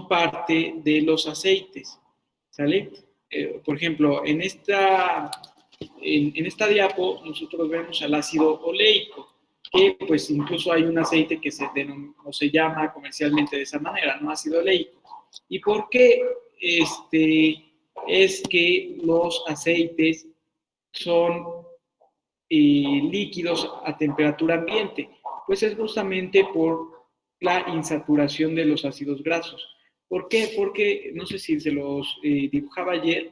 parte de los aceites, ¿sale? Por ejemplo, en esta diapo nosotros vemos al ácido oleico, que pues incluso hay un aceite que se llama comercialmente de esa manera, ¿no? Ácido oleico. ¿Y por qué es que los aceites son líquidos a temperatura ambiente? Pues es justamente por la insaturación de los ácidos grasos. ¿Por qué? Porque, no sé si se los dibujaba ayer,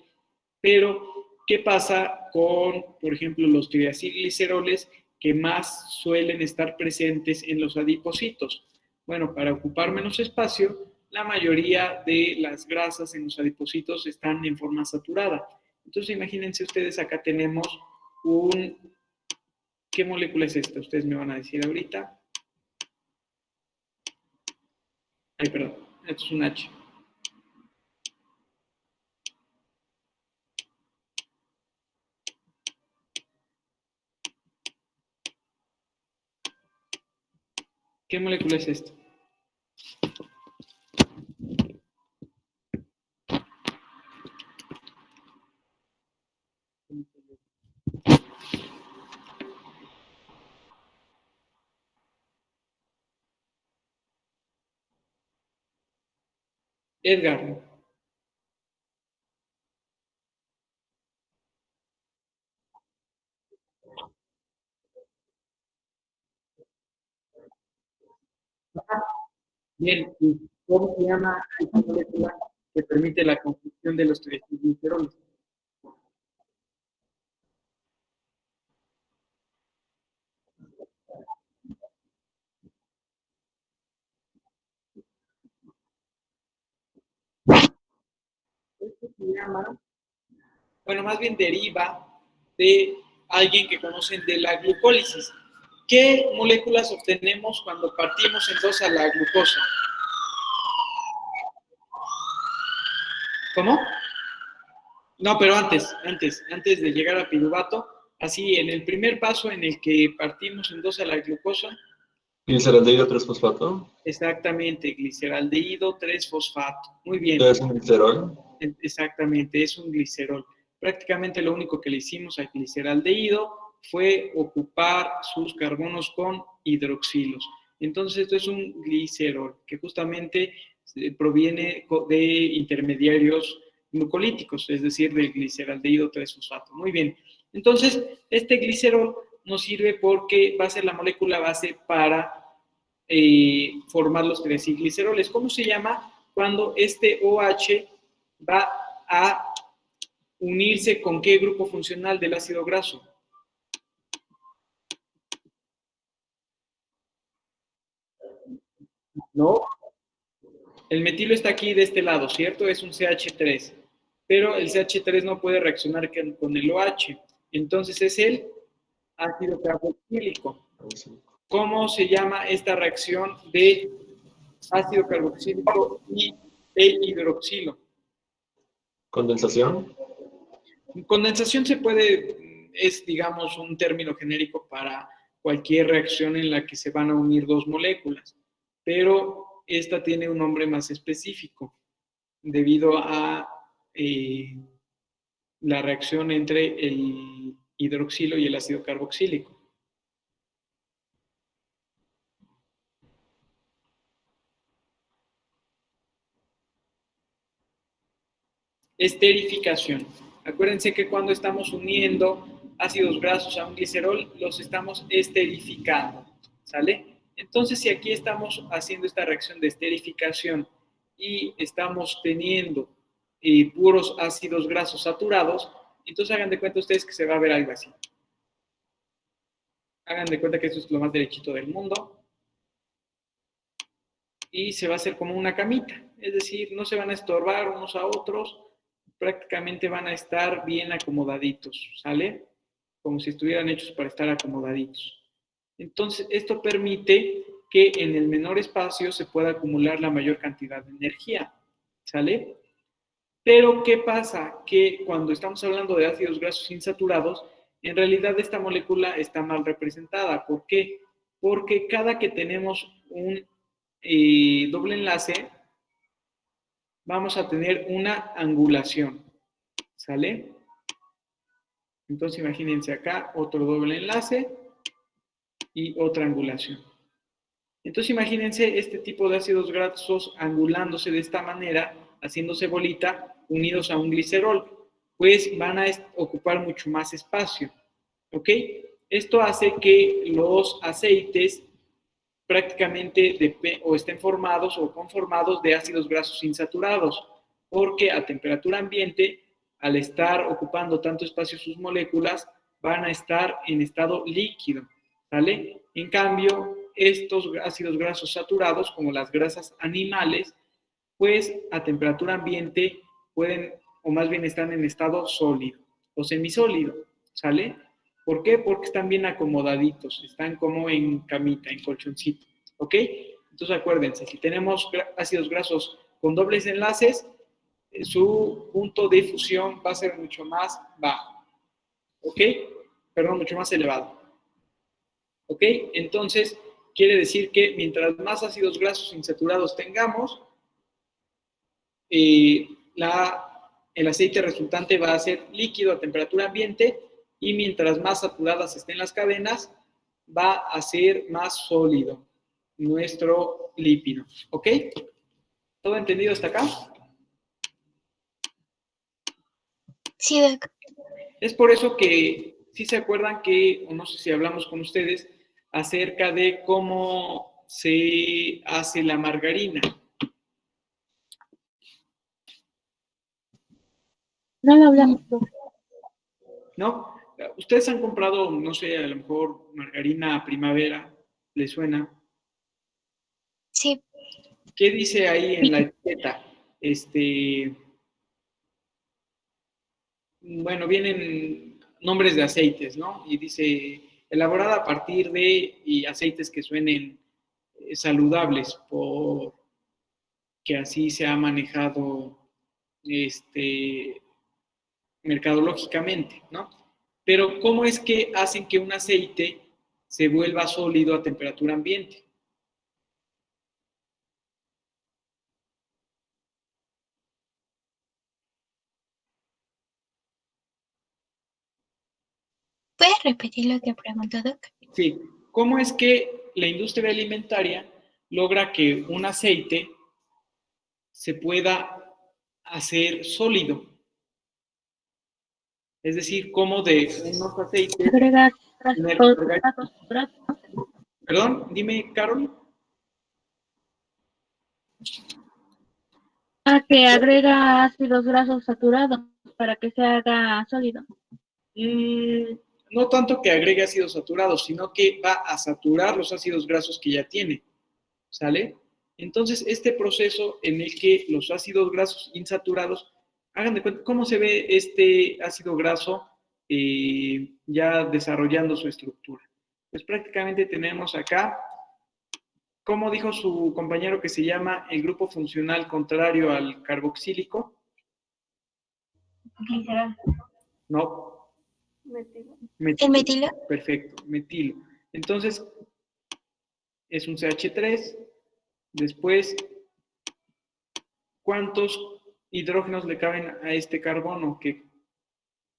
pero ¿qué pasa con, por ejemplo, los triacilgliceroles que más suelen estar presentes en los adipocitos? Bueno, para ocupar menos espacio, la mayoría de las grasas en los adipocitos están en forma saturada. Entonces, imagínense ustedes, acá tenemos ¿qué molécula es esta? Ustedes me van a decir ahorita. Ay, perdón, esto es un H. ¿Qué molécula es esta? Edgar. Bien, ¿y cómo se llama esta molécula que permite la construcción de los triacilgliceroles? Esto se llama, bueno, más bien deriva de alguien que conocen de la glucólisis. ¿Qué moléculas obtenemos cuando partimos en dos a la glucosa? ¿Cómo? No, pero antes de llegar a piruvato, así en el primer paso en el que partimos en dos a la glucosa. Gliceraldehído 3-fosfato. Exactamente, gliceraldehído 3-fosfato. Muy bien. ¿Es un glicerol? Exactamente, es un glicerol. Prácticamente lo único que le hicimos al gliceraldehído fue ocupar sus carbonos con hidroxilos. Entonces, esto es un glicerol que justamente proviene de intermediarios glucolíticos, es decir, del gliceraldehído 3-fosfato. Muy bien. Entonces, este glicerol nos sirve porque va a ser la molécula base para formar los triacilgliceroles. ¿Cómo se llama? Cuando este OH va a unirse con qué grupo funcional del ácido graso. No, el metilo está aquí de este lado, ¿cierto? Es un CH3, pero el CH3 no puede reaccionar con el OH, entonces es el ácido carboxílico. ¿Cómo se llama esta reacción de ácido carboxílico y el hidroxilo? ¿Condensación? Condensación es digamos un término genérico para cualquier reacción en la que se van a unir dos moléculas, pero esta tiene un nombre más específico debido a la reacción entre el hidroxilo y el ácido carboxílico. Esterificación. Acuérdense que cuando estamos uniendo ácidos grasos a un glicerol, los estamos esterificando, ¿sale? Entonces, si aquí estamos haciendo esta reacción de esterificación y estamos teniendo puros ácidos grasos saturados, entonces hagan de cuenta ustedes que se va a ver algo así. Hagan de cuenta que esto es lo más derechito del mundo y se va a hacer como una camita, es decir, no se van a estorbar unos a otros, prácticamente van a estar bien acomodaditos, ¿sale? Como si estuvieran hechos para estar acomodaditos. Entonces, esto permite que en el menor espacio se pueda acumular la mayor cantidad de energía, ¿sale? Pero, ¿qué pasa? Que cuando estamos hablando de ácidos grasos insaturados, en realidad esta molécula está mal representada. ¿Por qué? Porque cada que tenemos un doble enlace, vamos a tener una angulación, ¿sale? Entonces imagínense acá otro doble enlace y otra angulación. Entonces imagínense este tipo de ácidos grasos angulándose de esta manera, haciéndose bolita, unidos a un glicerol, pues van a ocupar mucho más espacio, ¿ok? Esto hace que los aceites prácticamente o estén formados o conformados de ácidos grasos insaturados, porque a temperatura ambiente, al estar ocupando tanto espacio sus moléculas, van a estar en estado líquido, ¿vale? En cambio, estos ácidos grasos saturados, como las grasas animales, pues a temperatura ambiente pueden, o más bien están en estado sólido o semisólido, ¿sale? ¿Por qué? Porque están bien acomodaditos, están como en camita, en colchoncito, ¿ok? Entonces acuérdense, si tenemos ácidos grasos con dobles enlaces, su punto de fusión va a ser mucho más bajo, ¿ok? Perdón, mucho más elevado, ¿ok? Entonces, quiere decir que mientras más ácidos grasos insaturados tengamos, el aceite resultante va a ser líquido a temperatura ambiente y mientras más saturadas estén las cadenas, va a ser más sólido nuestro lípido. ¿Ok? ¿Todo entendido hasta acá? Sí, Doc. Es por eso que, si se acuerdan que, o no sé si hablamos con ustedes, acerca de cómo se hace la margarina. No lo hablamos, Doc. ¿No? Ustedes han comprado, no sé, a lo mejor margarina primavera, ¿les suena? Sí. ¿Qué dice ahí en la etiqueta? Bueno, vienen nombres de aceites, ¿no? Y dice, elaborada a partir de y aceites que suenen saludables, por que así se ha manejado mercadológicamente, ¿no? Pero ¿cómo es que hacen que un aceite se vuelva sólido a temperatura ambiente? ¿Puedes repetir lo que preguntó, Doc? Sí, ¿cómo es que la industria alimentaria logra que un aceite se pueda hacer sólido? Es decir, cómo de unos aceites... Perdón, dime, Carol. Que agrega ácidos grasos saturados para que se haga sólido. No tanto que agregue ácidos saturados, sino que va a saturar los ácidos grasos que ya tiene, ¿sale? Entonces, este proceso en el que los ácidos grasos insaturados, hagan de cuenta, ¿cómo se ve este ácido graso ya desarrollando su estructura? Pues prácticamente tenemos acá, ¿cómo dijo su compañero que se llama el grupo funcional contrario al carboxílico? Glicerol. No. Metilo. ¿El metilo? Perfecto, metilo. Entonces, es un CH3. Después, ¿cuántos hidrógenos le caben a este carbono que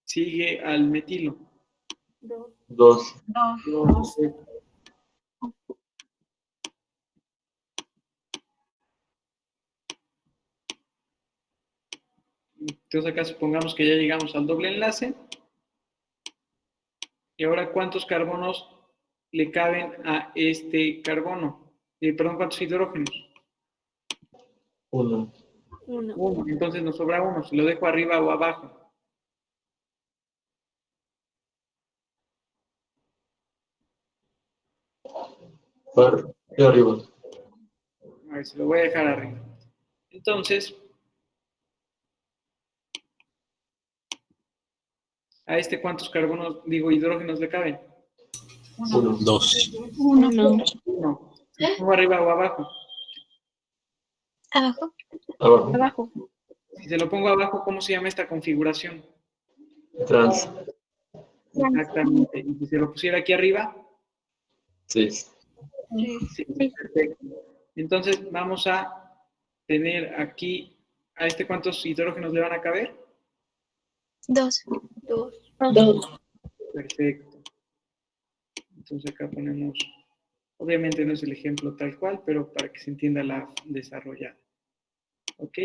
sigue al metilo? Dos. Dos. Entonces acá supongamos que ya llegamos al doble enlace. Y ahora, ¿cuántos carbonos le caben a este carbono? Perdón, ¿cuántos hidrógenos? Uno. Uno. Entonces nos sobra uno. ¿Se lo dejo arriba o abajo? Y arriba. A ver, se lo voy a dejar arriba. Entonces, ¿a este cuántos carbonos, hidrógenos le caben? Uno. Dos. Uno. Uno. ¿Se lo pongo arriba o abajo? ¿Abajo? Abajo. Abajo. Si se lo pongo abajo, ¿cómo se llama esta configuración? Trans. Exactamente. ¿Y si se lo pusiera aquí arriba? 6. Sí, perfecto. Entonces vamos a tener aquí ¿A este cuántos hidrógenos le van a caber? 2. 2. Perfecto. Entonces acá ponemos, obviamente no es el ejemplo tal cual, pero para que se entienda la desarrollada. ¿Ok?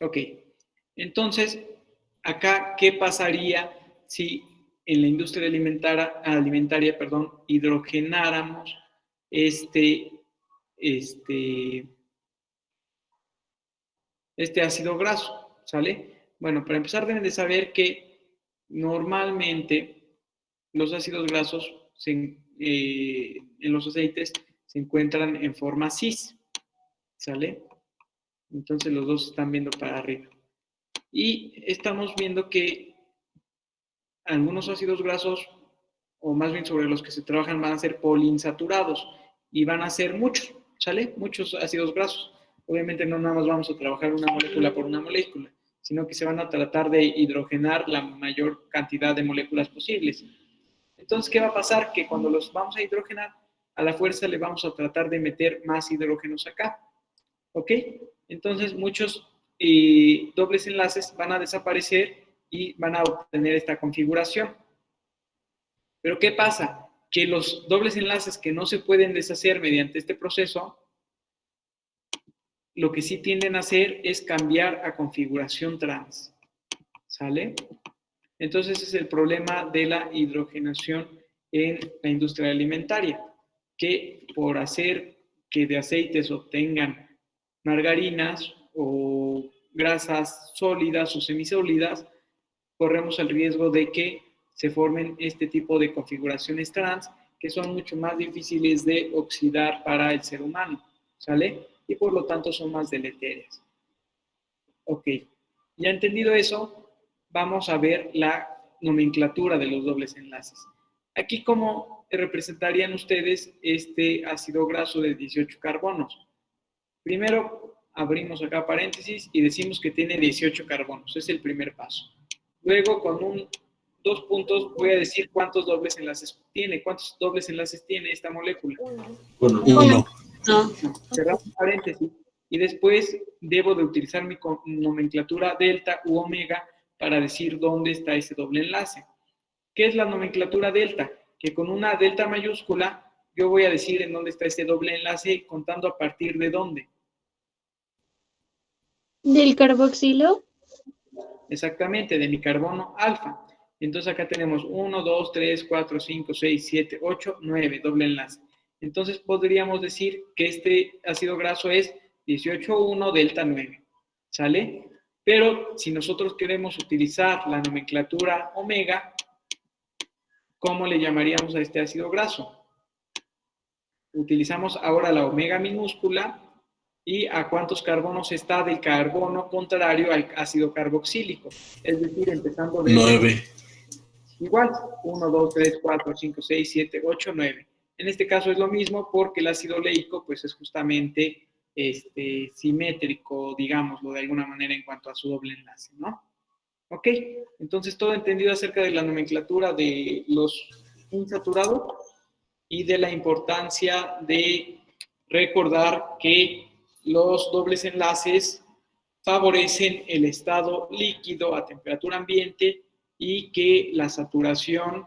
Ok. Entonces, acá, ¿qué pasaría si en la industria alimentaria, hidrogenáramos este ácido graso? ¿Sale? Bueno, para empezar deben de saber que normalmente los ácidos grasos en los aceites se encuentran en forma cis, ¿sale? Entonces los dos están viendo para arriba. Y estamos viendo que algunos ácidos grasos, o más bien sobre los que se trabajan, van a ser poliinsaturados y van a ser muchos, ¿sale? Muchos ácidos grasos. Obviamente no nada más vamos a trabajar una molécula por una molécula, sino que se van a tratar de hidrogenar la mayor cantidad de moléculas posibles. Entonces, ¿qué va a pasar? Que cuando los vamos a hidrogenar, a la fuerza le vamos a tratar de meter más hidrógenos acá. ¿Ok? Entonces, muchos dobles enlaces van a desaparecer y van a obtener esta configuración. Pero ¿qué pasa? Que los dobles enlaces que no se pueden deshacer mediante este proceso, lo que sí tienden a hacer es cambiar a configuración trans. ¿Sale? Entonces ese es el problema de la hidrogenación en la industria alimentaria, que por hacer que de aceites obtengan margarinas o grasas sólidas o semisólidas, corremos el riesgo de que se formen este tipo de configuraciones trans que son mucho más difíciles de oxidar para el ser humano, ¿sale? Y por lo tanto son más deletéreas. Ok, ya entendido eso, vamos a ver la nomenclatura de los dobles enlaces. Aquí, ¿cómo representarían ustedes este ácido graso de 18 carbonos? Primero, abrimos acá paréntesis y decimos que tiene 18 carbonos. Es el primer paso. Luego, con dos puntos, voy a decir cuántos dobles enlaces tiene. ¿Cuántos dobles enlaces tiene esta molécula? 1. Cerramos paréntesis. Y después debo de utilizar mi nomenclatura delta u omega para decir dónde está ese doble enlace. ¿Qué es la nomenclatura delta? Que con una delta mayúscula yo voy a decir en dónde está ese doble enlace contando a partir de dónde. ¿Del carboxilo? Exactamente, de mi carbono alfa. Entonces acá tenemos 1, 2, 3, 4, 5, 6, 7, 8, 9, doble enlace. Entonces podríamos decir que este ácido graso es 18,1 delta 9, ¿sale? Pero si nosotros queremos utilizar la nomenclatura omega, ¿cómo le llamaríamos a este ácido graso? Utilizamos ahora la omega minúscula y a cuántos carbonos está del carbono contrario al ácido carboxílico. Es decir, empezando de 9. Igual, 1, 2, 3, 4, 5, 6, 7, 8, 9. En este caso es lo mismo porque el ácido oleico pues es justamente simétrico, digámoslo de alguna manera en cuanto a su doble enlace, ¿no? Ok, entonces todo entendido acerca de la nomenclatura de los insaturados y de la importancia de recordar que los dobles enlaces favorecen el estado líquido a temperatura ambiente y que la saturación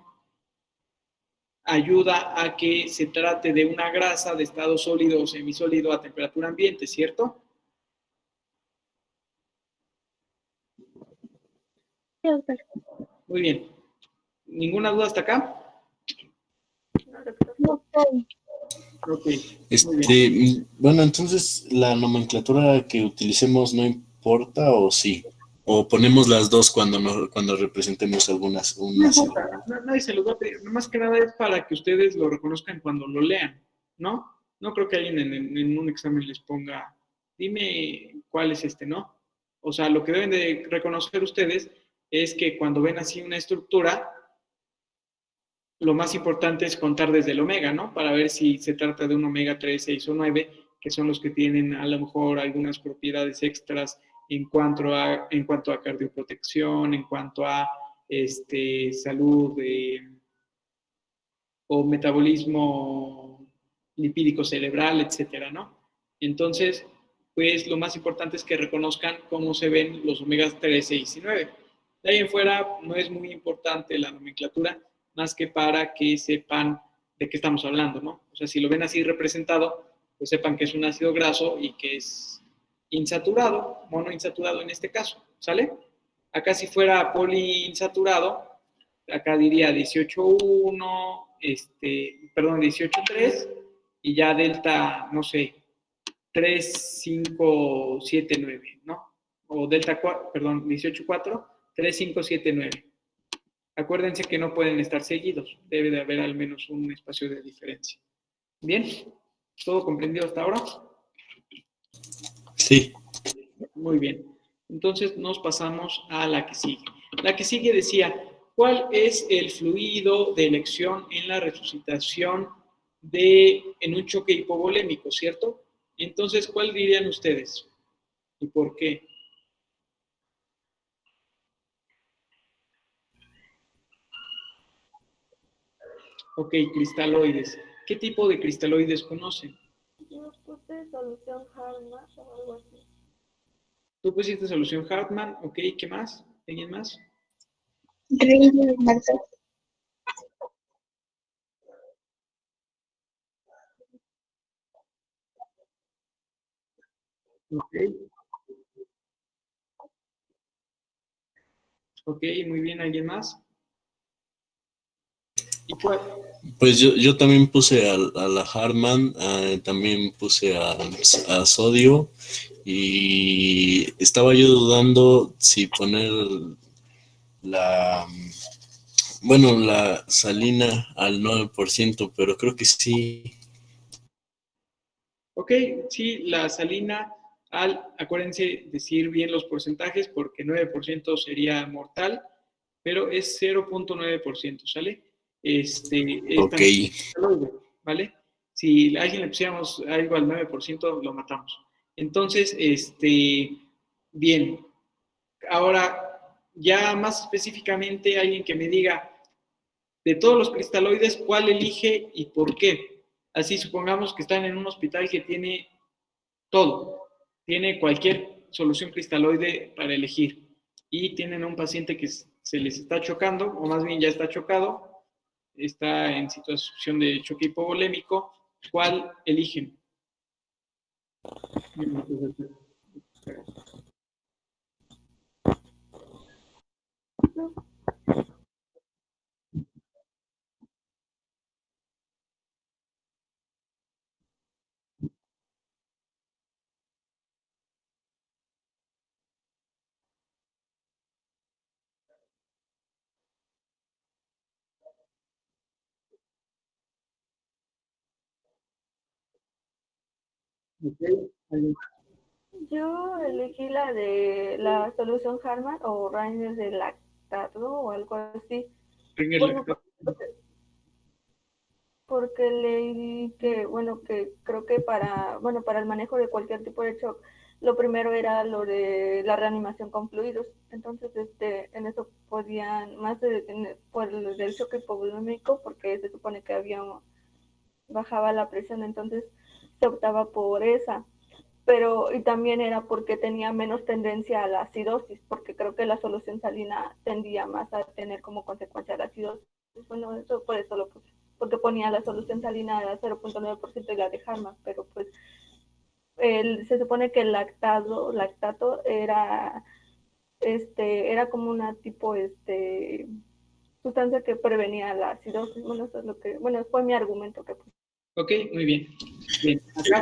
ayuda a que se trate de una grasa de estado sólido o semisólido a temperatura ambiente, ¿cierto? Muy bien. ¿Ninguna duda hasta acá? Ok. Bueno, entonces la nomenclatura que utilicemos no importa o sí. O ponemos las dos cuando representemos algunas. Nadie se los va a pedir. Más que nada es para que ustedes lo reconozcan cuando lo lean, ¿no? No creo que alguien en un examen les ponga, dime cuál es este, ¿no? O sea, lo que deben de reconocer ustedes es que cuando ven así una estructura, lo más importante es contar desde el omega, ¿no? Para ver si se trata de un omega 3, 6 o 9, que son los que tienen a lo mejor algunas propiedades extras en cuanto a cardioprotección, en cuanto a salud o metabolismo lipídico cerebral, etcétera, ¿no? Entonces, pues lo más importante es que reconozcan cómo se ven los omegas 3, 6 y 9. De ahí en fuera no es muy importante la nomenclatura, más que para que sepan de qué estamos hablando, ¿no? O sea, si lo ven así representado, pues sepan que es un ácido graso y que es insaturado, monoinsaturado en este caso, ¿sale? Acá si fuera poliinsaturado, acá diría 18.1, perdón, 18.3 y ya delta, no sé, 3, 5, 7, 9, ¿no? O delta 4, perdón, 18.4, 3, 5, 7, 9. Acuérdense que no pueden estar seguidos, debe de haber al menos un espacio de diferencia. ¿Bien? ¿Todo comprendido hasta ahora? Sí. Muy bien. Entonces nos pasamos a la que sigue. La que sigue decía, ¿cuál es el fluido de elección en la resucitación en un choque hipovolémico, cierto? Entonces, ¿cuál dirían ustedes? ¿Y por qué? Ok, cristaloides. ¿Qué tipo de cristaloides conocen? Yo puse solución Harman o algo así. Tú pusiste solución Hartmann, ok, ¿qué más? ¿Alguien más? Rey Marta. Ok. Ok, muy bien, ¿alguien más? ¿Y cuál? Pues yo también puse a la Hartmann, también puse a sodio y estaba yo dudando si poner la, la salina al 9%, pero creo que sí. Ok, sí, la salina, acuérdense decir bien los porcentajes porque 9% sería mortal, pero es 0.9%, ¿sale? Es Ok, cristaloide, ¿vale? Si a alguien le pusiéramos algo al 9%, lo matamos. Entonces, bien. Ahora, ya más específicamente, alguien que me diga, de todos los cristaloides, ¿cuál elige y por qué? Así supongamos que están en un hospital que tiene todo, tiene cualquier solución cristaloide para elegir y tienen a un paciente que se les está chocando, o más bien ya está chocado, está en situación de choque hipovolémico, ¿cuál eligen? Okay. Yo elegí la de la solución Harman o Rainer de lactato o algo así. Porque leí que, bueno, que creo que para el manejo de cualquier tipo de shock, lo primero era lo de la reanimación con fluidos. Entonces, en eso podían, más por el del choque hipovolémico, porque se supone que bajaba la presión, entonces se optaba por esa. Pero, y también era porque tenía menos tendencia a la acidosis, porque creo que la solución salina tendía más a tener como consecuencia la acidosis. Bueno, eso por eso lo puse, porque ponía la solución salina a 0.9% y la de Harman, pero pues se supone que el lactato era como una tipo sustancia que prevenía la acidosis. Bueno, eso es lo que, bueno, fue mi argumento que puse. Ok, muy bien. Bien, acá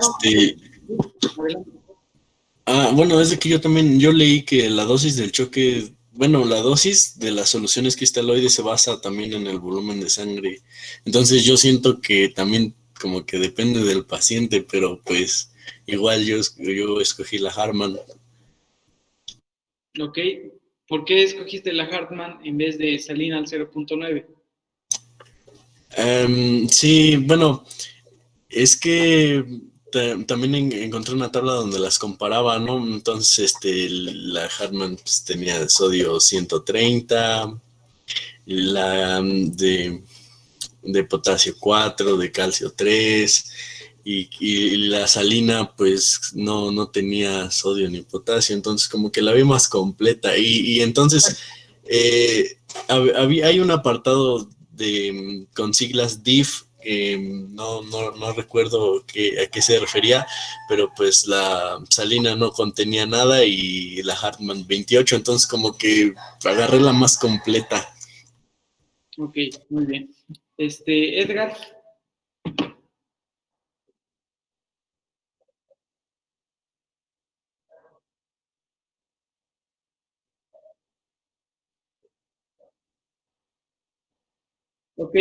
Adelante. Bueno, es de que yo leí que la dosis del choque, la dosis de las soluciones cristaloides se basa también en el volumen de sangre. Entonces yo siento que también como que depende del paciente, pero pues igual yo escogí la Hartmann. Ok, ¿por qué escogiste la Hartmann en vez de salina al 0.9? Sí, bueno, es que también encontré una tabla donde las comparaba, ¿no? Entonces, la Hartmann pues, tenía sodio 130, la de potasio 4, de calcio 3, y la salina pues no tenía sodio ni potasio, entonces como que la vi más completa y entonces hay un apartado con siglas DIF, no recuerdo a qué se refería, pero pues la salina no contenía nada y la Hartmann 28, entonces como que agarré la más completa. Ok, muy bien. Edgar. Ok,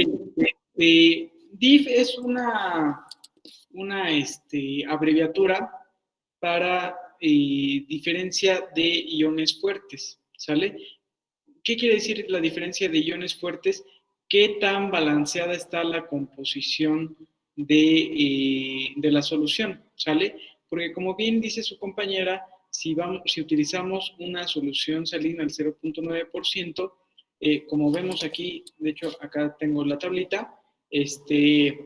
DIF es una abreviatura para diferencia de iones fuertes, ¿sale? ¿Qué quiere decir la diferencia de iones fuertes? ¿Qué tan balanceada está la composición de la solución? ¿Sale? Porque como bien dice su compañera, si utilizamos una solución salina al 0.9%, como vemos aquí, de hecho acá tengo la tablita, ¿qué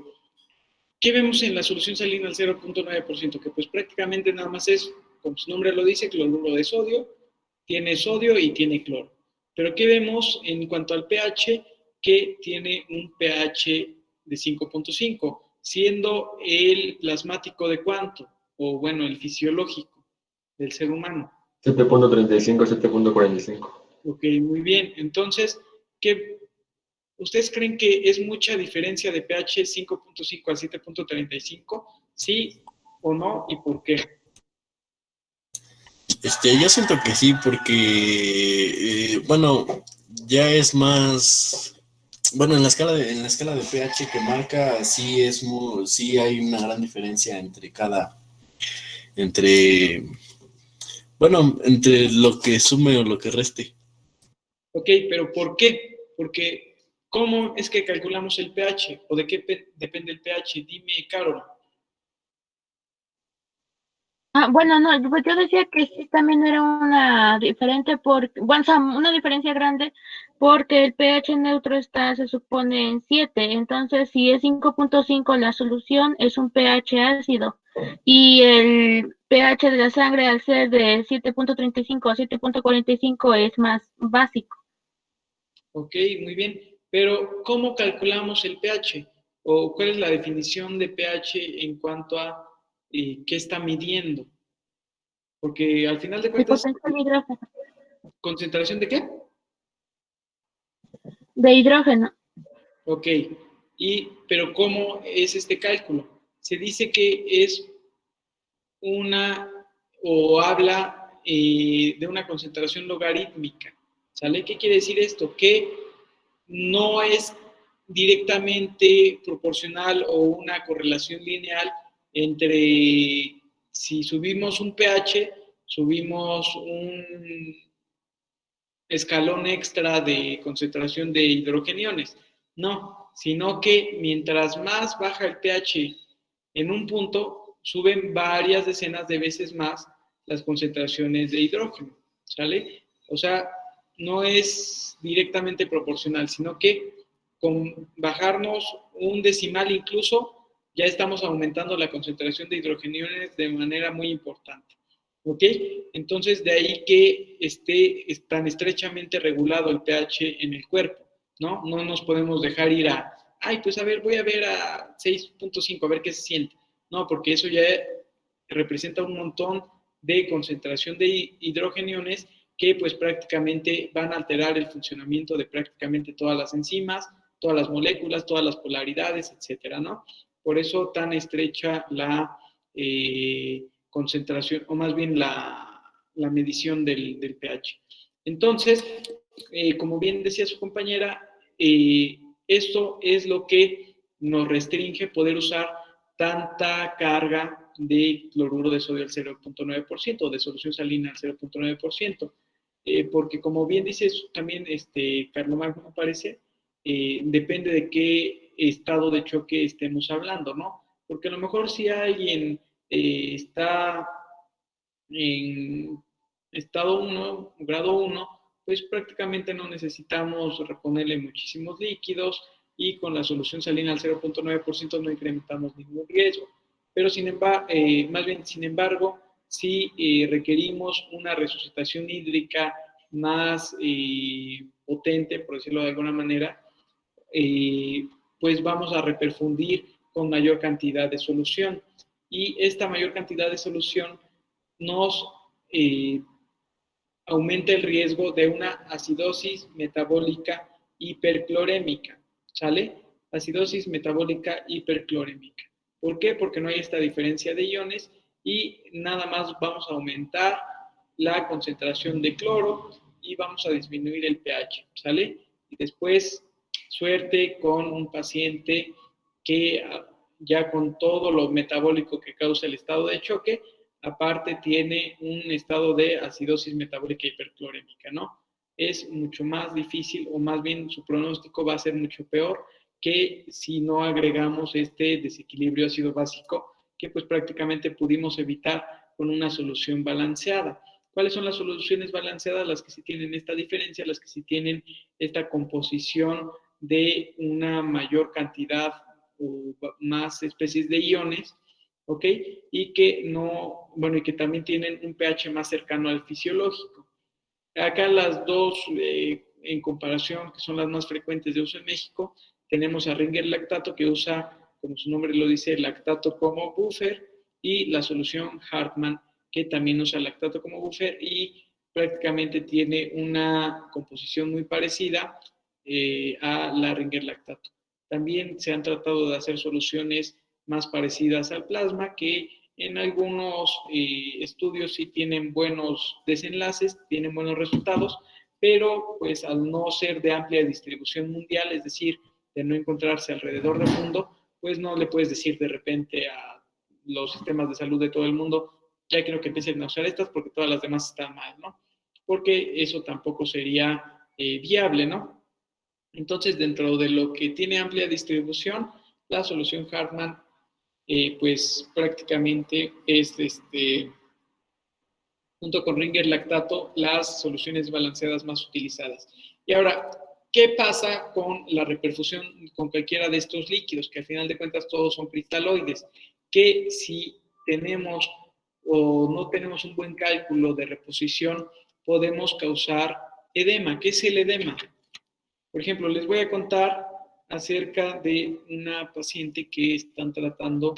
vemos en la solución salina al 0.9%? Que pues prácticamente nada más es, como su nombre lo dice, cloruro de sodio, tiene sodio y tiene cloro. Pero ¿qué vemos en cuanto al pH? Que tiene un pH de 5.5, siendo el plasmático de cuánto, o bueno, el fisiológico del ser humano. 7.35, 7.45. Ok, muy bien. Entonces, ¿ustedes creen que es mucha diferencia de pH 5.5 a 7.35? ¿Sí o no? ¿Y por qué? Yo siento que sí, porque, bueno, ya es más, bueno, en la escala de pH que marca, sí hay una gran diferencia entre, bueno, entre lo que sume o lo que reste. Ok, pero ¿por qué? Porque ¿cómo es que calculamos el pH? ¿O de qué depende el pH? Dime, Carol. Bueno, no, pues yo decía que sí también era una diferente bueno, o sea, una diferencia grande porque el pH neutro se supone en 7, entonces si es 5.5 la solución es un pH ácido y el pH de la sangre al ser de 7.35 a 7.45 es más básico. Ok, muy bien. Pero ¿cómo calculamos el pH? ¿O cuál es la definición de pH en cuanto a qué está midiendo? Porque al final de El cuentas, potencial de hidrógeno. ¿concentración de qué? De hidrógeno. Ok, pero ¿cómo es este cálculo? Se dice que es habla de una concentración logarítmica, ¿sale? ¿Qué quiere decir esto? Que no es directamente proporcional o una correlación lineal entre si subimos un pH, subimos un escalón extra de concentración de hidrogeniones. No, sino que mientras más baja el pH en un punto, suben varias decenas de veces más las concentraciones de hidrógeno, ¿sale? O sea, no es directamente proporcional, sino que con bajarnos un decimal incluso, ya estamos aumentando la concentración de hidrogeniones de manera muy importante. ¿Ok? Entonces, de ahí que esté tan estrechamente regulado el pH en el cuerpo, ¿no? No nos podemos dejar ir ay, pues a ver, voy a ver a 6.5, a ver qué se siente. No, porque eso ya representa un montón de concentración de hidrogeniones que pues prácticamente van a alterar el funcionamiento de prácticamente todas las enzimas, todas las moléculas, todas las polaridades, etcétera, ¿no? Por eso tan estrecha la concentración, o más bien la medición del pH. Entonces, como bien decía su compañera, esto es lo que nos restringe poder usar tanta carga de cloruro de sodio al 0.9% o de solución salina al 0.9%, porque como bien dice también Carlomagno me parece, depende de qué estado de choque estemos hablando, ¿no? Porque a lo mejor si alguien está en estado 1, grado 1, pues prácticamente no necesitamos reponerle muchísimos líquidos y con la solución salina al 0.9% no incrementamos ningún riesgo. pero sin embargo, si requerimos una resucitación hídrica más potente, por decirlo de alguna manera, pues vamos a reperfundir con mayor cantidad de solución. Y esta mayor cantidad de solución nos aumenta el riesgo de una acidosis metabólica hiperclorémica, ¿sale? Acidosis metabólica hiperclorémica. ¿Por qué? Porque no hay esta diferencia de iones y nada más vamos a aumentar la concentración de cloro y vamos a disminuir el pH, ¿sale? Y después, suerte con un paciente que ya con todo lo metabólico que causa el estado de choque, aparte tiene un estado de acidosis metabólica hiperclorémica, ¿no? Es mucho más difícil, o más bien su pronóstico va a ser mucho peor que si no agregamos este desequilibrio ácido básico que pues prácticamente pudimos evitar con una solución balanceada. ¿Cuáles son las soluciones balanceadas? Las que sí tienen esta diferencia, las que sí tienen esta composición de una mayor cantidad o más especies de iones, ¿ok? Y que no, bueno, y que también tienen un pH más cercano al fisiológico. Acá las dos, en comparación, que son las más frecuentes de uso en México, tenemos a Ringer lactato, que usa, como su nombre lo dice, lactato como buffer, y la solución Hartmann, que también usa lactato como buffer y prácticamente tiene una composición muy parecida a la Ringer lactato. También se han tratado de hacer soluciones más parecidas al plasma, que en algunos estudios sí tienen buenos desenlaces, tienen buenos resultados, pero pues al no ser de amplia distribución mundial, es decir, de no encontrarse alrededor del mundo, pues no le puedes decir de repente a los sistemas de salud de todo el mundo, ya quiero que empiecen a usar estas porque todas las demás están mal, ¿no? Porque eso tampoco sería viable, ¿no? Entonces, dentro de lo que tiene amplia distribución, la solución Hartmann pues prácticamente es, junto con Ringer lactato, las soluciones balanceadas más utilizadas. Y ahora, ¿qué pasa con la reperfusión con cualquiera de estos líquidos? Que al final de cuentas todos son cristaloides. Que si tenemos o no tenemos un buen cálculo de reposición, podemos causar edema. ¿Qué es el edema? Por ejemplo, les voy a contar acerca de una paciente que están tratando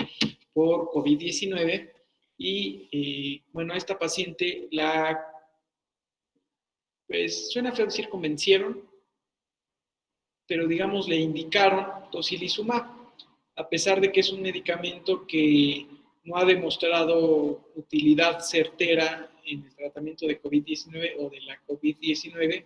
por COVID-19 y, bueno, a esta paciente pues suena feo decir convencieron, pero digamos le indicaron tocilizumab, a pesar de que es un medicamento que no ha demostrado utilidad certera en el tratamiento de COVID-19 o de la COVID-19,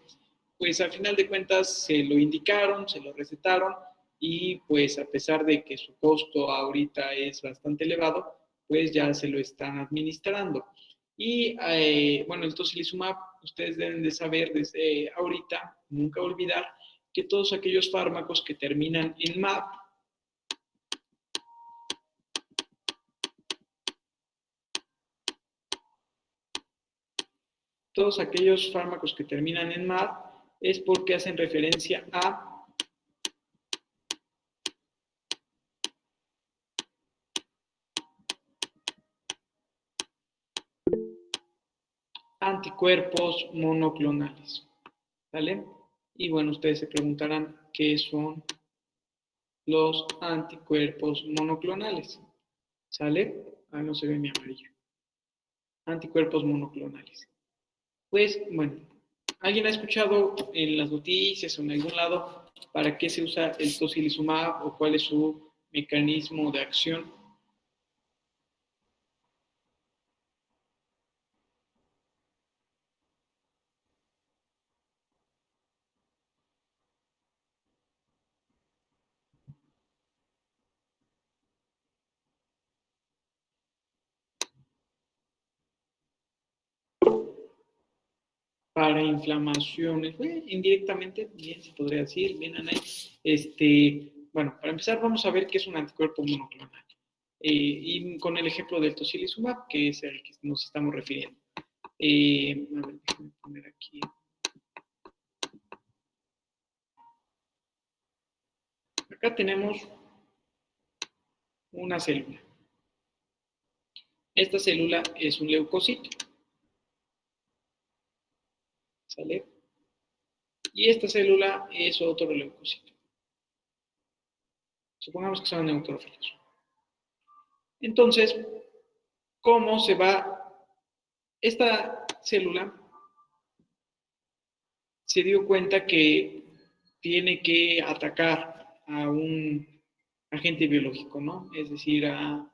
pues al final de cuentas se lo indicaron, se lo recetaron y pues a pesar de que su costo ahorita es bastante elevado, pues ya se lo están administrando. Y bueno, el tocilizumab, ustedes deben de saber desde ahorita, nunca olvidar, que todos aquellos fármacos que terminan en MAP, todos aquellos fármacos que terminan en MAP es porque hacen referencia a anticuerpos monoclonales, ¿vale? Y bueno, ustedes se preguntarán qué son los anticuerpos monoclonales, ¿sale? Ah, no se ve mi amarillo. Anticuerpos monoclonales. Pues, bueno, ¿alguien ha escuchado en las noticias o en algún lado para qué se usa el tocilizumab o cuál es su mecanismo de acción? Para inflamaciones, indirectamente, bien se podría decir, bien Anay. Bueno, para empezar vamos a ver qué es un anticuerpo monoclonal. Y con el ejemplo del tocilizumab, que es el que nos estamos refiriendo. A ver, déjame poner aquí. Acá tenemos una célula. esta célula es un leucocito. ¿Sale? Y esta célula es otro leucocito. Supongamos que son neutrófilos. Entonces, ¿cómo se va? Esta célula se dio cuenta que tiene que atacar a un agente biológico, ¿no? Es decir, a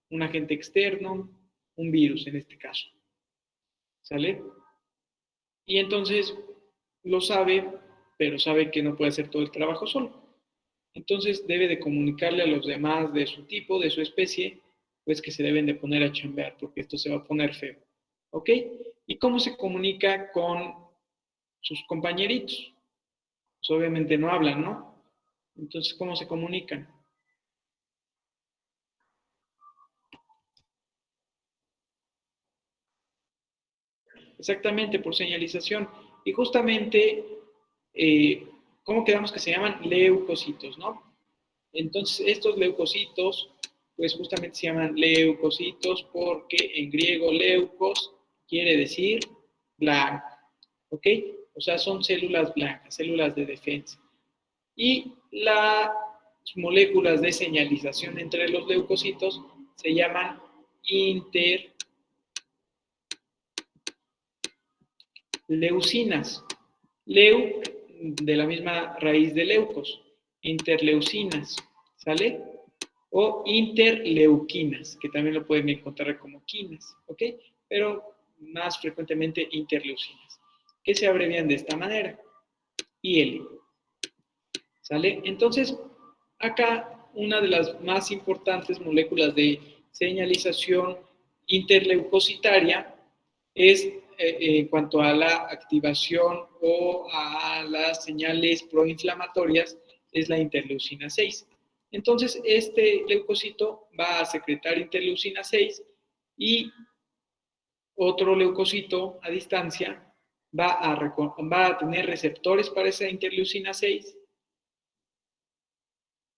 un agente externo, un virus en este caso. ¿Sale? Y entonces lo sabe, pero sabe que no puede hacer todo el trabajo solo. Entonces debe de comunicarle a los demás de su tipo, de su especie, pues que se deben de poner a chambear, porque esto se va a poner feo. ¿Ok? ¿Y cómo se comunica con sus compañeritos? Pues obviamente no hablan, ¿no? Entonces, ¿cómo se comunican? Exactamente, por señalización. Y justamente, ¿cómo quedamos que se llaman? Leucocitos, ¿no? Entonces, estos leucocitos, pues justamente se llaman leucocitos porque en griego leucos quiere decir blanco, ¿ok? O sea, son células blancas, células de defensa. Y las moléculas de señalización entre los leucocitos se llaman interleucinas. Leu, de la misma raíz de leucos, interleucinas, ¿sale? O interleuquinas, que también lo pueden encontrar como quinas, ¿ok? Pero más frecuentemente interleucinas, que se abrevian de esta manera, IL, ¿sale? Entonces, acá una de las más importantes moléculas de señalización interleucocitaria es en cuanto a la activación o a las señales proinflamatorias, es la interleucina 6. Entonces, este leucocito va a secretar interleucina 6 y otro leucocito a distancia va a tener receptores para esa interleucina 6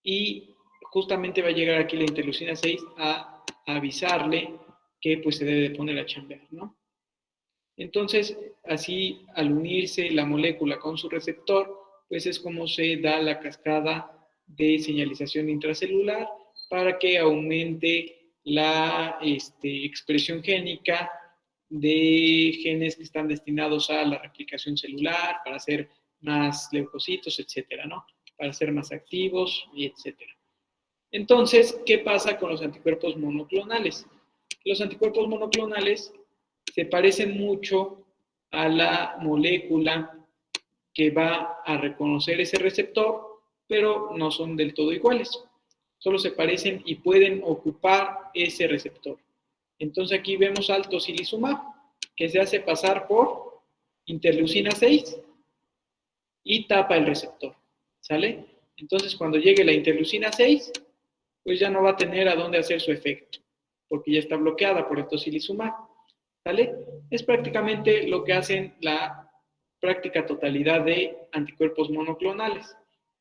y justamente va a llegar aquí la interleucina 6 a avisarle que pues se debe de poner a chambear, ¿no? Entonces, así al unirse la molécula con su receptor, pues es como se da la cascada de señalización intracelular para que aumente la expresión génica de genes que están destinados a la replicación celular, para hacer más leucocitos, etcétera, ¿no? Para ser más activos y etcétera. Entonces, ¿qué pasa con los anticuerpos monoclonales? Los anticuerpos monoclonales se parecen mucho a la molécula que va a reconocer ese receptor, pero no son del todo iguales. Solo se parecen y pueden ocupar ese receptor. Entonces aquí vemos al tocilizumab, que se hace pasar por interleucina 6 y tapa el receptor, ¿sale? Entonces cuando llegue la interleucina 6, pues ya no va a tener a dónde hacer su efecto, porque ya está bloqueada por el tocilizumab, ¿sale? Es prácticamente lo que hacen la práctica totalidad de anticuerpos monoclonales,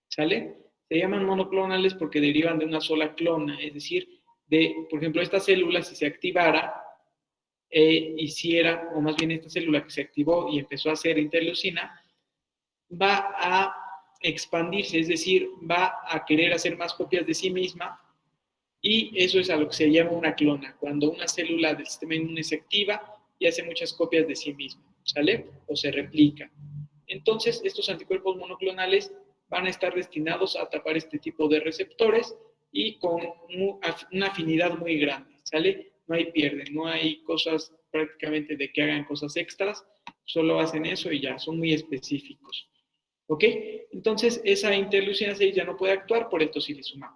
¿sale? Se llaman monoclonales porque derivan de una sola clona, es decir, por ejemplo, esta célula, si se activara, hiciera, o más bien esta célula que se activó y empezó a hacer interleucina, va a expandirse, es decir, va a querer hacer más copias de sí misma, y eso es a lo que se llama una clona, cuando una célula del sistema inmune se activa y hace muchas copias de sí misma, ¿sale? O se replica. Entonces, estos anticuerpos monoclonales van a estar destinados a tapar este tipo de receptores y con una afinidad muy grande, ¿sale? No hay pierde, no hay cosas prácticamente de que hagan cosas extras, solo hacen eso y ya, son muy específicos. ¿Ok? Entonces, esa interleucina 6 ya no puede actuar por el tocilizumab.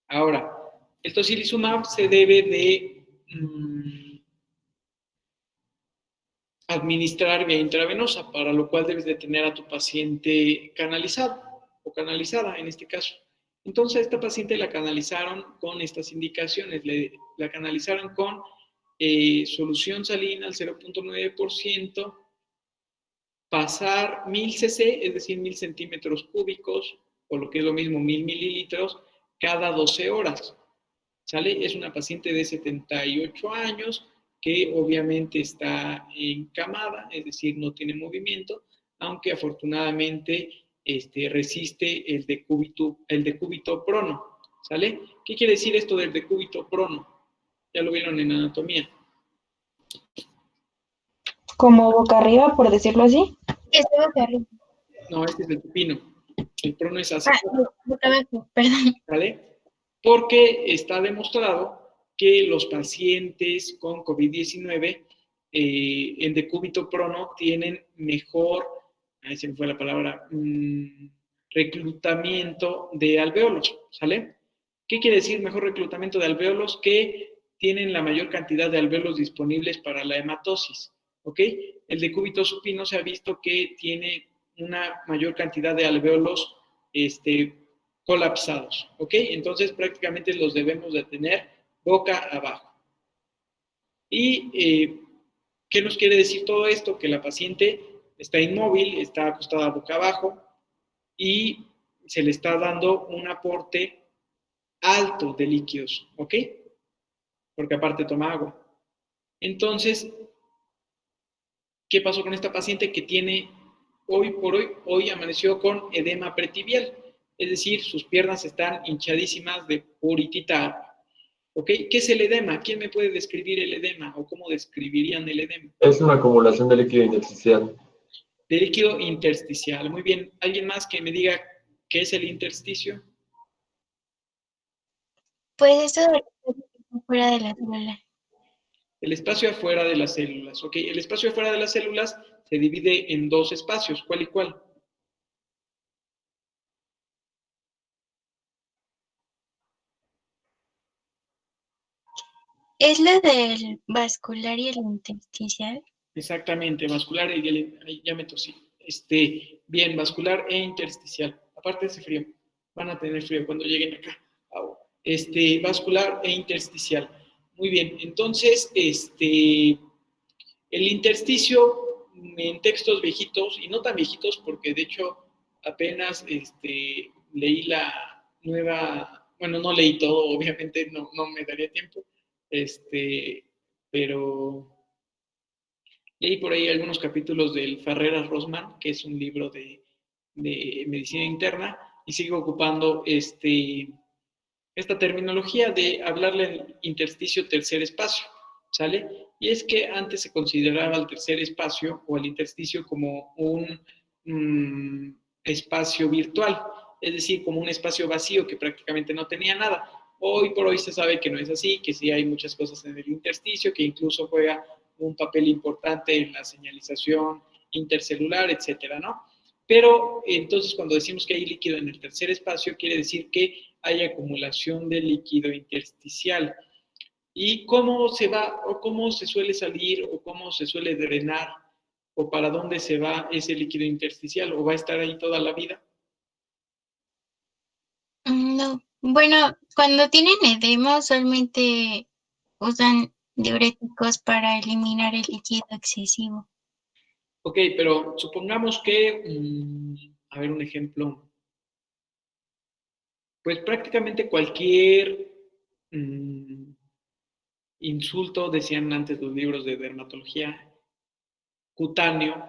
Ahora, el tocilizumab se debe de administrar vía intravenosa, para lo cual debes de tener a tu paciente canalizado o canalizada en este caso. Entonces, a esta paciente la canalizaron con estas indicaciones, la canalizaron con solución salina al 0.9%, pasar 1000 cc, es decir, 1000 centímetros cúbicos, o lo que es lo mismo, 1000 mililitros, cada 12 horas. ¿sale? Es una paciente de 78 años que obviamente está encamada, es decir, no tiene movimiento, aunque afortunadamente resiste el decúbito prono, ¿sale? ¿Qué quiere decir esto del decúbito prono? Ya lo vieron en anatomía. Como boca arriba, por decirlo así. Este boca arriba. No, este es el supino. El prono es hacia Boca abajo, perdón. ¿vale? Porque está demostrado que los pacientes con COVID-19, el decúbito prono, tienen mejor, ahí se me fue la palabra, reclutamiento de alvéolos, ¿sale? ¿Qué quiere decir mejor reclutamiento de alvéolos? Que tienen la mayor cantidad de alvéolos disponibles para la hematosis, ¿ok? El decúbito supino se ha visto que tiene una mayor cantidad de alvéolos colapsados, ¿ok? Entonces prácticamente los debemos de tener boca abajo. ¿Y qué nos quiere decir todo esto? Que la paciente está inmóvil, está acostada boca abajo y se le está dando un aporte alto de líquidos, ¿ok? Porque aparte toma agua. Entonces, ¿qué pasó con esta paciente que tiene, hoy amaneció con edema pretibial? Es decir, sus piernas están hinchadísimas de puritita agua. ¿Ok? ¿Qué es el edema? ¿Quién me puede describir el edema o cómo describirían el edema? Es una acumulación de líquido intersticial. De líquido intersticial. Muy bien. ¿Alguien más que me diga qué es el intersticio? Pues eso fuera de la célula. El espacio afuera de las células. ¿Ok? El espacio afuera de las células se divide en dos espacios. ¿Cuál y cuál? ¿Es lo del vascular y el intersticial? Exactamente, vascular ya me tosí. Bien, vascular e intersticial. Aparte de ese frío, van a tener frío cuando lleguen acá. Vascular e intersticial. Muy bien, entonces, el intersticio en textos viejitos, y no tan viejitos, porque de hecho apenas leí la nueva, bueno, no leí todo, obviamente no me daría tiempo, pero leí por ahí algunos capítulos del Ferreras Rosman, que es un libro de medicina interna, y sigo ocupando esta terminología de hablarle al intersticio tercer espacio, ¿sale? Y es que antes se consideraba el tercer espacio o el intersticio como un espacio virtual, es decir, como un espacio vacío que prácticamente no tenía nada. Hoy por hoy se sabe que no es así, que sí hay muchas cosas en el intersticio, que incluso juega un papel importante en la señalización intercelular, etcétera, ¿no? Pero entonces cuando decimos que hay líquido en el tercer espacio, quiere decir que hay acumulación de líquido intersticial. ¿Y cómo se va, o cómo se suele salir, o cómo se suele drenar, o para dónde se va ese líquido intersticial, o va a estar ahí toda la vida? No. Bueno, cuando tienen edema usualmente usan diuréticos para eliminar el líquido excesivo. Ok, pero supongamos que, a ver un ejemplo, pues prácticamente cualquier insulto, decían antes los libros de dermatología, cutáneo,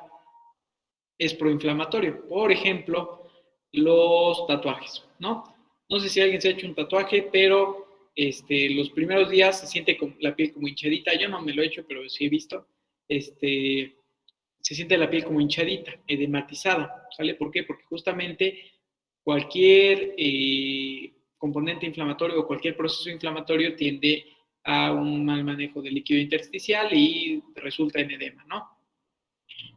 es proinflamatorio. Por ejemplo, los tatuajes, ¿no? No sé si alguien se ha hecho un tatuaje, pero los primeros días se siente la piel como hinchadita. Yo no me lo he hecho, pero sí he visto. Se siente la piel como hinchadita, edematizada, ¿sale? ¿Por qué? Porque justamente cualquier componente inflamatorio o cualquier proceso inflamatorio tiende a un mal manejo del líquido intersticial y resulta en edema, ¿no?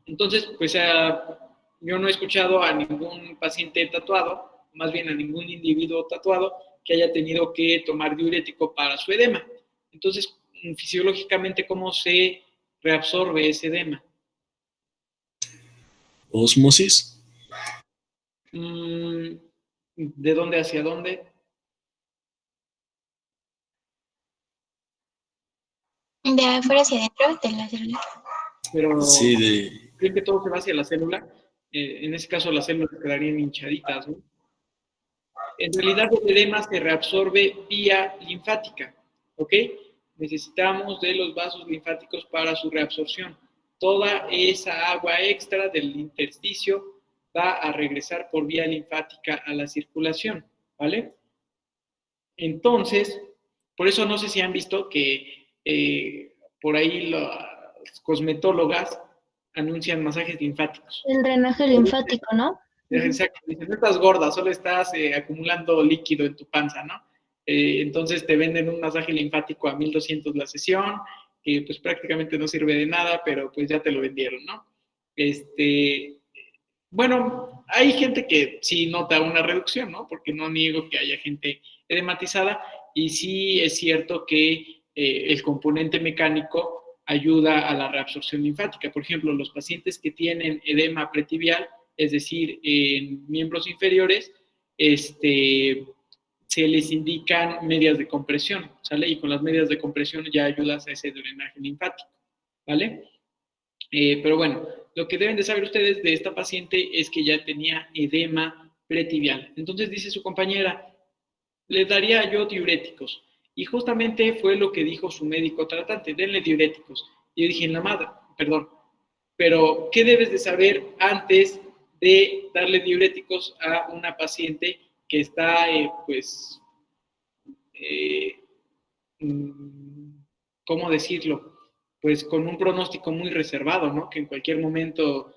Entonces, pues yo no he escuchado a ningún paciente tatuado, más bien a ningún individuo tatuado, que haya tenido que tomar diurético para su edema. Entonces, fisiológicamente, ¿cómo se reabsorbe ese edema? Osmosis. ¿De dónde hacia dónde? De afuera hacia adentro de la célula. Pero Sí, ¿creen que todo se va hacia la célula? En ese caso las células quedarían hinchaditas, ¿no? En realidad el edema se reabsorbe vía linfática, ¿ok? Necesitamos de los vasos linfáticos para su reabsorción. Toda esa agua extra del intersticio va a regresar por vía linfática a la circulación, ¿vale? Entonces, por eso no sé si han visto que por ahí las cosmetólogas anuncian masajes linfáticos. El drenaje linfático, ¿no? Exacto, dicen, no estás gorda, solo estás acumulando líquido en tu panza, ¿no? Entonces te venden un masaje linfático a 1,200 la sesión, que pues prácticamente no sirve de nada, pero pues ya te lo vendieron, ¿no? Bueno, hay gente que sí nota una reducción, ¿no? Porque no niego que haya gente edematizada y sí es cierto que el componente mecánico ayuda a la reabsorción linfática. Por ejemplo, los pacientes que tienen edema pretibial, es decir, en miembros inferiores, se les indican medias de compresión, ¿sale? Y con las medias de compresión ya ayudas a ese drenaje linfático, ¿vale? Pero bueno, lo que deben de saber ustedes de esta paciente es que ya tenía edema pretibial. Entonces dice su compañera, le daría yo diuréticos. Y justamente fue lo que dijo su médico tratante, denle diuréticos. Y yo dije, en la madre, perdón, pero ¿qué debes de saber antes de darle diuréticos a una paciente que está, ¿cómo decirlo? Pues con un pronóstico muy reservado, ¿no? Que en cualquier momento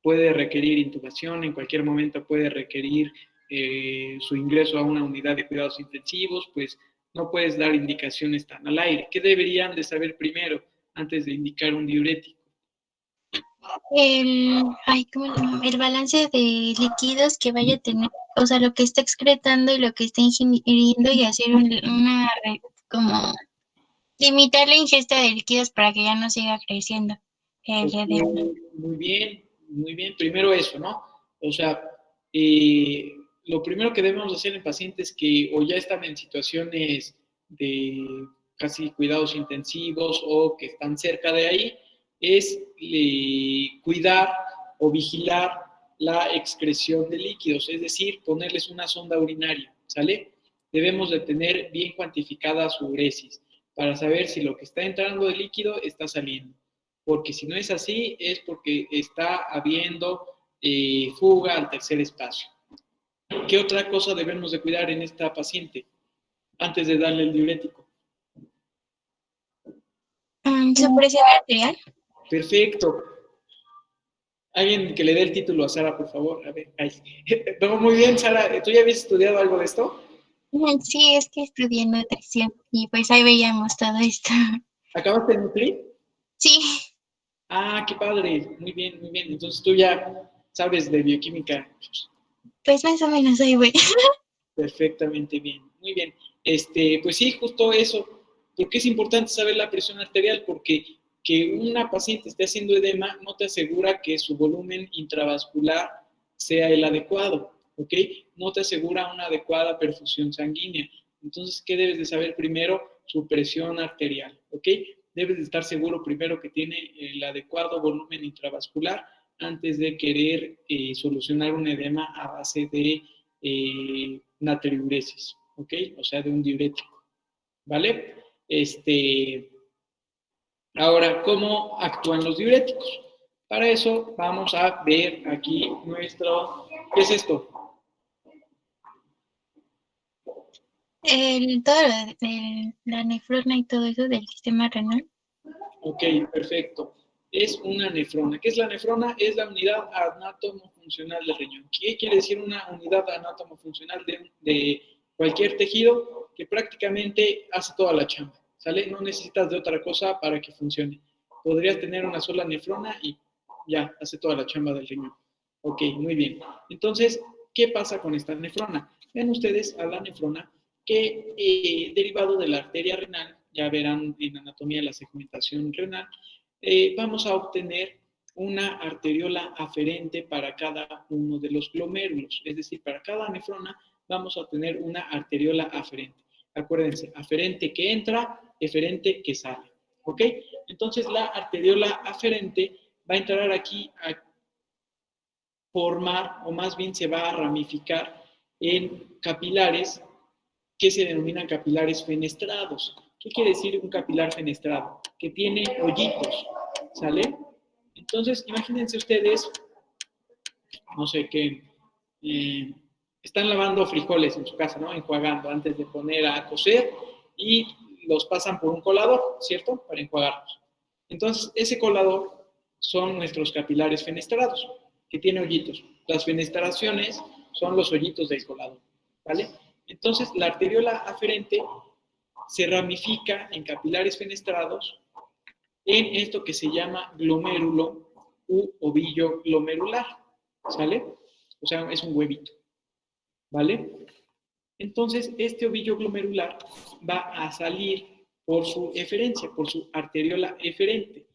puede requerir intubación, en cualquier momento puede requerir su ingreso a una unidad de cuidados intensivos, pues no puedes dar indicaciones tan al aire. ¿Qué deberían de saber primero antes de indicar un diurético? El balance de líquidos que vaya a tener, o sea, lo que está excretando y lo que está ingiriendo y hacer como limitar la ingesta de líquidos para que ya no siga creciendo el edema. Muy bien. Primero eso, ¿no? O sea, lo primero que debemos hacer en pacientes que o ya están en situaciones de casi cuidados intensivos o que están cerca de ahí, es cuidar o vigilar la excreción de líquidos, es decir, ponerles una sonda urinaria, ¿sale? Debemos de tener bien cuantificada su uresis para saber si lo que está entrando de líquido está saliendo. Porque si no es así, es porque está habiendo fuga al tercer espacio. ¿Qué otra cosa debemos de cuidar en esta paciente antes de darle el diurético? ¿Su presión arterial? Perfecto. Alguien que le dé el título a Sara, por favor. A ver, ahí. No, muy bien, Sara. ¿Tú ya habías estudiado algo de esto? Sí, es que estudié nutrición y pues ahí veíamos todo esto. ¿Acabaste en Nutri? Sí. Ah, qué padre. Muy bien, muy bien. Entonces tú ya sabes de bioquímica. Pues más o menos ahí voy. Perfectamente bien. Muy bien. Pues sí, justo eso. ¿Por qué es importante saber la presión arterial? Porque que una paciente esté haciendo edema no te asegura que su volumen intravascular sea el adecuado, ¿ok? No te asegura una adecuada perfusión sanguínea. Entonces, ¿qué debes de saber primero? Su presión arterial, ¿ok? Debes de estar seguro primero que tiene el adecuado volumen intravascular antes de querer solucionar un edema a base de natriuresis, ¿ok? O sea, de un diurético, ¿vale? Ahora, ¿cómo actúan los diuréticos? Para eso vamos a ver aquí ¿qué es esto? Todo lo de la nefrona y todo eso del sistema renal. Ok, perfecto. Es una nefrona. ¿Qué es la nefrona? Es la unidad anátomo-funcional del riñón. ¿Qué quiere decir una unidad anátomo-funcional de cualquier tejido? Que prácticamente hace toda la chamba, ¿sale? No necesitas de otra cosa para que funcione. Podrías tener una sola nefrona y ya, hace toda la chamba del riñón. Ok, muy bien. Entonces, ¿qué pasa con esta nefrona? Ven ustedes a la nefrona que derivado de la arteria renal, ya verán en anatomía la segmentación renal, vamos a obtener una arteriola aferente para cada uno de los glomérulos, es decir, para cada nefrona vamos a tener una arteriola aferente. Acuérdense, aferente que entra, eferente que sale, ¿ok? Entonces la arteriola aferente va a entrar aquí a formar, o más bien se va a ramificar en capilares que se denominan capilares fenestrados. ¿Qué quiere decir un capilar fenestrado? Que tiene hoyitos, ¿sale? Entonces, imagínense ustedes, no sé, que están lavando frijoles en su casa, ¿no? Enjuagando antes de poner a cocer y los pasan por un colador, ¿cierto? Para enjuagarlos. Entonces, ese colador son nuestros capilares fenestrados, que tiene hoyitos. Las fenestraciones son los hoyitos del colador, ¿vale? Entonces, la arteriola aferente se ramifica en capilares fenestrados en esto que se llama glomérulo u ovillo glomerular, ¿sale? O sea, es un huevito, ¿vale? Entonces, este ovillo glomerular va a salir por su eferencia, por su arteriola eferente.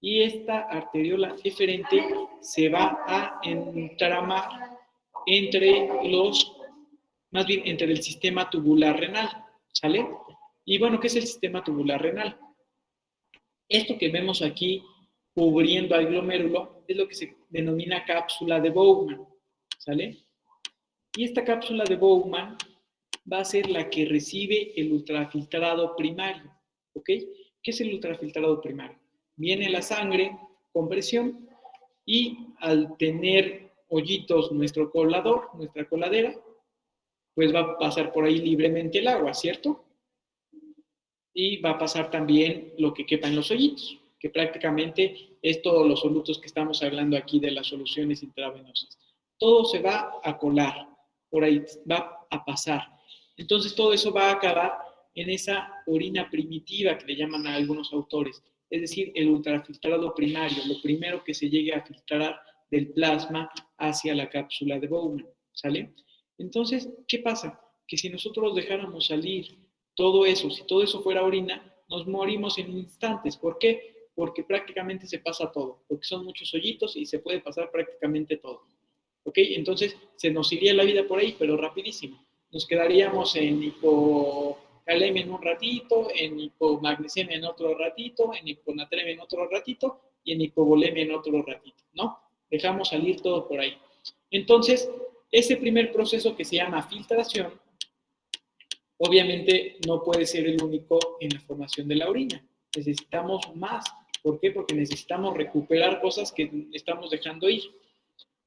Y esta arteriola eferente se va a entramar entre más bien entre el sistema tubular renal, ¿sale? Y bueno, ¿qué es el sistema tubular renal? Esto que vemos aquí cubriendo al glomérulo es lo que se denomina cápsula de Bowman, ¿sale? Y esta cápsula de Bowman va a ser la que recibe el ultrafiltrado primario, ¿ok? ¿Qué es el ultrafiltrado primario? Viene la sangre con presión y al tener hoyitos nuestro colador, nuestra coladera, pues va a pasar por ahí libremente el agua, ¿cierto? Y va a pasar también lo que quepa en los hoyitos, que prácticamente es todos los solutos que estamos hablando aquí de las soluciones intravenosas. Todo se va a colar, por ahí va a pasar. Entonces todo eso va a acabar en esa orina primitiva que le llaman a algunos autores, es decir, el ultrafiltrado primario, lo primero que se llegue a filtrar del plasma hacia la cápsula de Bowman, ¿sale? Entonces, ¿qué pasa? Que si nosotros dejáramos salir todo eso, si todo eso fuera orina, nos morimos en instantes. ¿Por qué? Porque prácticamente se pasa todo, porque son muchos hoyitos y se puede pasar prácticamente todo. ¿Ok? Entonces se nos iría la vida por ahí, pero rapidísimo. Nos quedaríamos en hipocalemia en un ratito, en hipomagnesemia en otro ratito, en hiponatremia en otro ratito y en hipovolemia en otro ratito, ¿no? Dejamos salir todo por ahí. Entonces, ese primer proceso que se llama filtración, obviamente no puede ser el único en la formación de la orina. Necesitamos más. ¿Por qué? Porque necesitamos recuperar cosas que estamos dejando ir.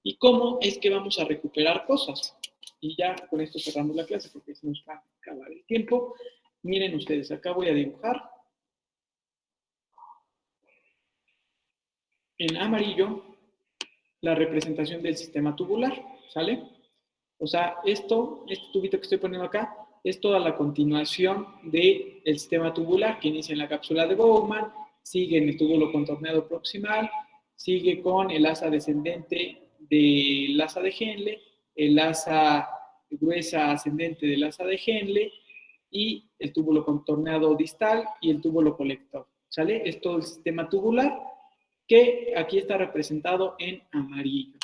¿Y cómo es que vamos a recuperar cosas? Y ya con esto cerramos la clase porque se nos va a acabar el tiempo. Miren ustedes, acá voy a dibujar en amarillo la representación del sistema tubular, ¿sale? O sea, este tubito que estoy poniendo acá, es toda la continuación del sistema tubular que inicia en la cápsula de Bowman, sigue en el túbulo contorneado proximal, sigue con el asa descendente del asa de Henle, el asa gruesa ascendente del asa de Henle y el túbulo contorneado distal y el túbulo colector, ¿sale? Es todo el sistema tubular que aquí está representado en amarillo.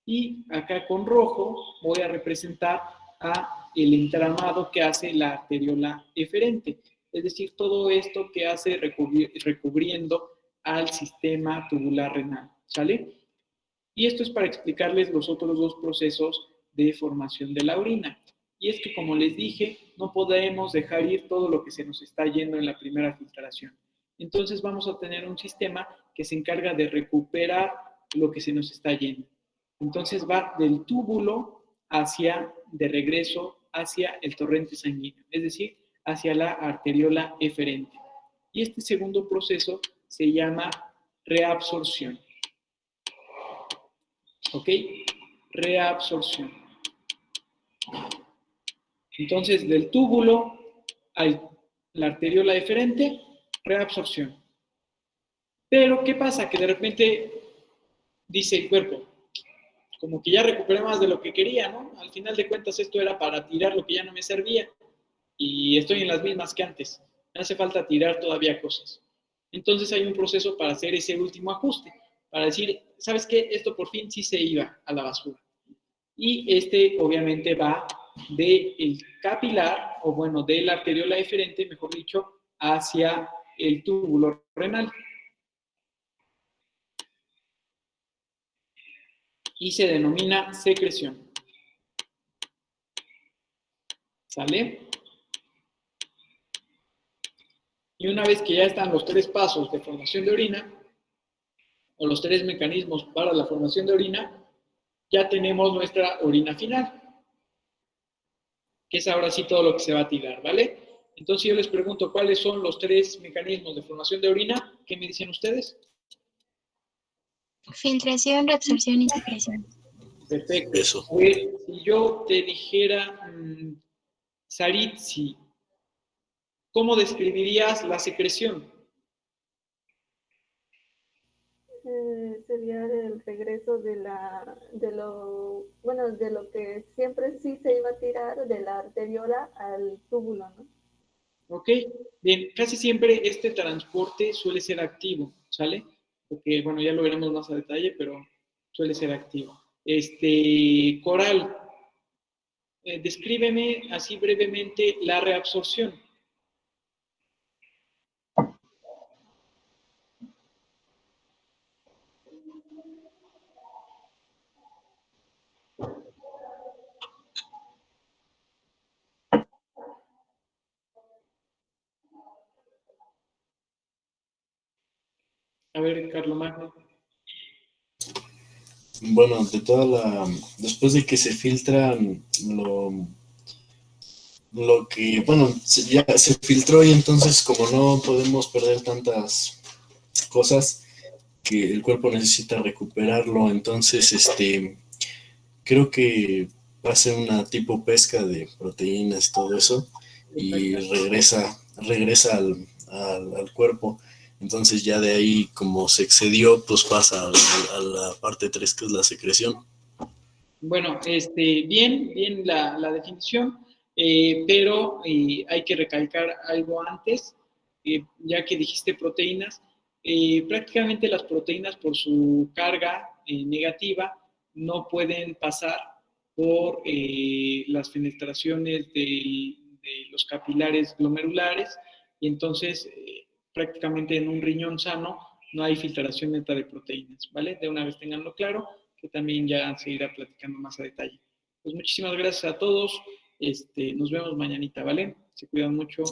Y acá con rojo voy a representar a el entramado que hace la arteriola eferente, es decir, todo esto que hace recubriendo al sistema tubular renal, ¿sale? Y esto es para explicarles los otros dos procesos de formación de la orina. Y es que, como les dije, no podemos dejar ir todo lo que se nos está yendo en la primera filtración. Entonces vamos a tener un sistema que se encarga de recuperar lo que se nos está yendo. Entonces va del túbulo de regreso hacia el torrente sanguíneo, es decir, hacia la arteriola eferente. Y este segundo proceso se llama reabsorción. ¿Ok? Reabsorción. Entonces, del túbulo a la arteriola eferente, reabsorción. Pero, ¿qué pasa? Que de repente dice el cuerpo, como que ya recuperé más de lo que quería, ¿no? Al final de cuentas, esto era para tirar lo que ya no me servía. Y estoy en las mismas que antes. Me hace falta tirar todavía cosas. Entonces hay un proceso para hacer ese último ajuste, para decir, ¿sabes qué? Esto por fin sí se iba a la basura. Y este obviamente va del capilar, o bueno, de la arteriola eferente, mejor dicho, hacia el túbulo renal. Y se denomina secreción. ¿Sale? Y una vez que ya están los 3 pasos de formación de orina, o los 3 mecanismos para la formación de orina, ya tenemos nuestra orina final, que es ahora sí todo lo que se va a tirar, ¿vale? Entonces yo les pregunto, ¿cuáles son los 3 mecanismos de formación de orina? ¿Qué me dicen ustedes? Filtración, reabsorción y secreción. Perfecto. Eso. Si yo te dijera, Saritzi, ¿cómo describirías la secreción? Sería el regreso de lo que siempre sí se iba a tirar de la arteriola al túbulo, ¿no? ¿Ok? Bien, casi siempre este transporte suele ser activo, ¿sale? Porque, bueno, ya lo veremos más a detalle, pero suele ser activo. Coral, descríbeme así brevemente la reabsorción. A ver, Carlomagno. Bueno, después de que se filtra lo que, bueno, ya se filtró y entonces como no podemos perder tantas cosas que el cuerpo necesita recuperarlo, entonces creo que va a ser una tipo pesca de proteínas y todo eso y regresa al cuerpo. Entonces ya de ahí, como se excedió, pues pasa a la parte 3 que es la secreción. Bueno, bien la definición, pero hay que recalcar algo antes, ya que dijiste proteínas. Prácticamente las proteínas, por su carga negativa, no pueden pasar por las fenestraciones de los capilares glomerulares, y entonces prácticamente en un riñón sano no hay filtración neta de proteínas, ¿vale? De una vez tenganlo claro, que también ya se irá platicando más a detalle. Pues muchísimas gracias a todos. Nos vemos mañanita, ¿vale? Se cuidan mucho.